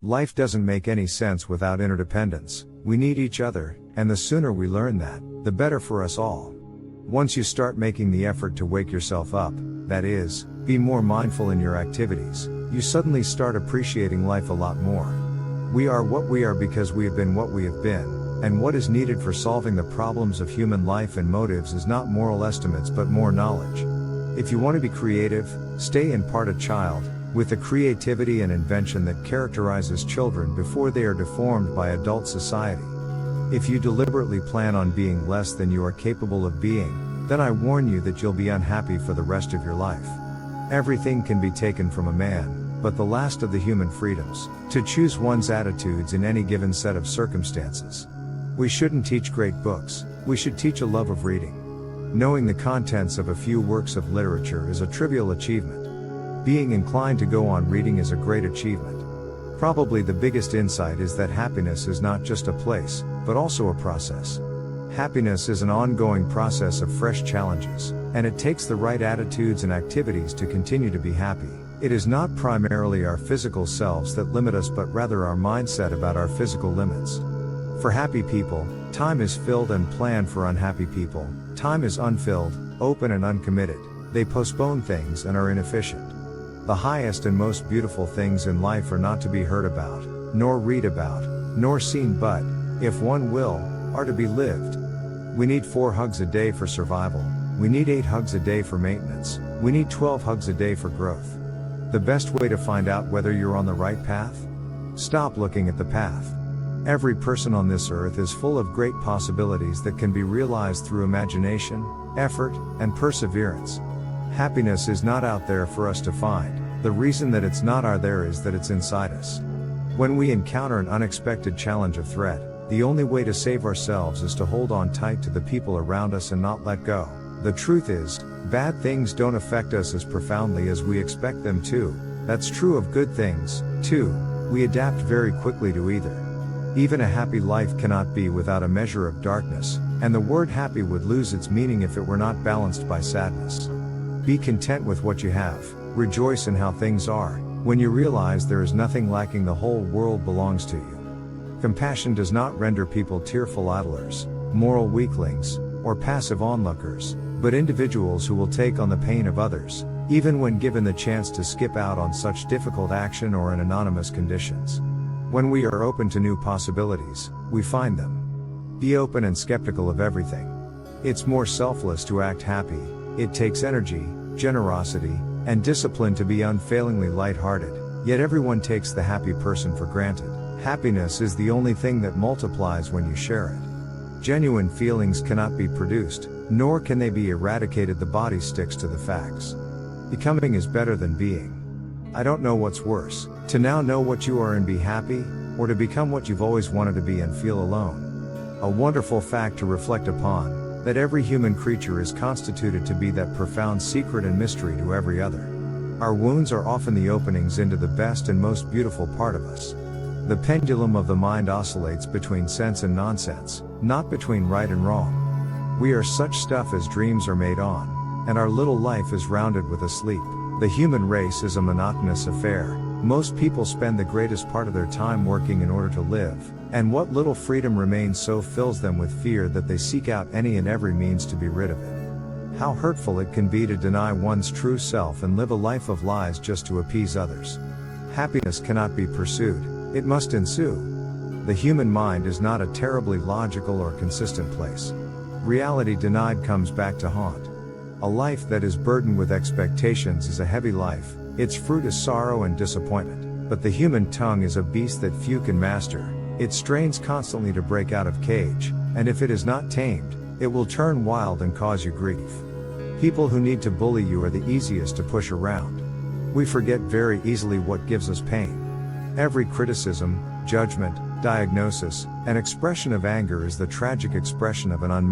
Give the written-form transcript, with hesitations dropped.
Life doesn't make any sense without interdependence. We need each other, and the sooner we learn that, the better for us all. Once you start making the effort to wake yourself up, that is, be more mindful in your activities, you suddenly start appreciating life a lot more. We are what we are because we have been what we have been, and what is needed for solving the problems of human life and motives is not moral estimates but more knowledge. If you want to be creative, stay in part a child, with the creativity and invention that characterizes children before they are deformed by adult society. If you deliberately plan on being less than you are capable of being, then I warn you that you'll be unhappy for the rest of your life. Everything can be taken from a man, but the last of the human freedoms, to choose one's attitudes in any given set of circumstances. We shouldn't teach great books, we should teach a love of reading. Knowing the contents of a few works of literature is a trivial achievement. Being inclined to go on reading is a great achievement. Probably the biggest insight is that happiness is not just a place, but also a process. Happiness is an ongoing process of fresh challenges, and it takes the right attitudes and activities to continue to be happy. It is not primarily our physical selves that limit us but rather our mindset about our physical limits. For happy people, time is filled and planned. For unhappy people, time is unfilled, open and uncommitted. They postpone things and are inefficient. The highest and most beautiful things in life are not to be heard about, nor read about, nor seen but, if one will, are to be lived. We need 4 hugs a day for survival, we need 8 hugs a day for maintenance, we need 12 hugs a day for growth. The best way to find out whether you're on the right path? Stop looking at the path. Every person on this earth is full of great possibilities that can be realized through imagination, effort, and perseverance. Happiness is not out there for us to find. The reason that it's not out there is that it's inside us. When we encounter an unexpected challenge or threat, the only way to save ourselves is to hold on tight to the people around us and not let go. The truth is, bad things don't affect us as profoundly as we expect them to. That's true of good things, too. We adapt very quickly to either. Even a happy life cannot be without a measure of darkness, and the word happy would lose its meaning if it were not balanced by sadness. Be content with what you have, rejoice in how things are. When you realize there is nothing lacking, the whole world belongs to you. Compassion does not render people tearful idlers, moral weaklings, or passive onlookers, but individuals who will take on the pain of others, even when given the chance to skip out on such difficult action or in anonymous conditions. When we are open to new possibilities, we find them. Be open and skeptical of everything. It's more selfless to act happy. It takes energy, generosity, and discipline to be unfailingly light-hearted, yet everyone takes the happy person for granted. Happiness is the only thing that multiplies when you share it. Genuine feelings cannot be produced, nor can they be eradicated. The body sticks to the facts. Becoming is better than being. I don't know what's worse, to now know what you are and be happy, or to become what you've always wanted to be and feel alone. A wonderful fact to reflect upon, that every human creature is constituted to be that profound secret and mystery to every other. Our wounds are often the openings into the best and most beautiful part of us. The pendulum of the mind oscillates between sense and nonsense, not between right and wrong. We are such stuff as dreams are made on, and our little life is rounded with a sleep. The human race is a monotonous affair. Most people spend the greatest part of their time working in order to live, and what little freedom remains so fills them with fear that they seek out any and every means to be rid of it. How hurtful it can be to deny one's true self and live a life of lies just to appease others. Happiness cannot be pursued, it must ensue. The human mind is not a terribly logical or consistent place. Reality denied comes back to haunt. A life that is burdened with expectations is a heavy life. Its fruit is sorrow and disappointment. But the human tongue is a beast that few can master. It strains constantly to break out of cage, and if it is not tamed, it will turn wild and cause you grief. People who need to bully you are the easiest to push around. We forget very easily what gives us pain. Every criticism, judgment, diagnosis, and expression of anger is the tragic expression of an unmet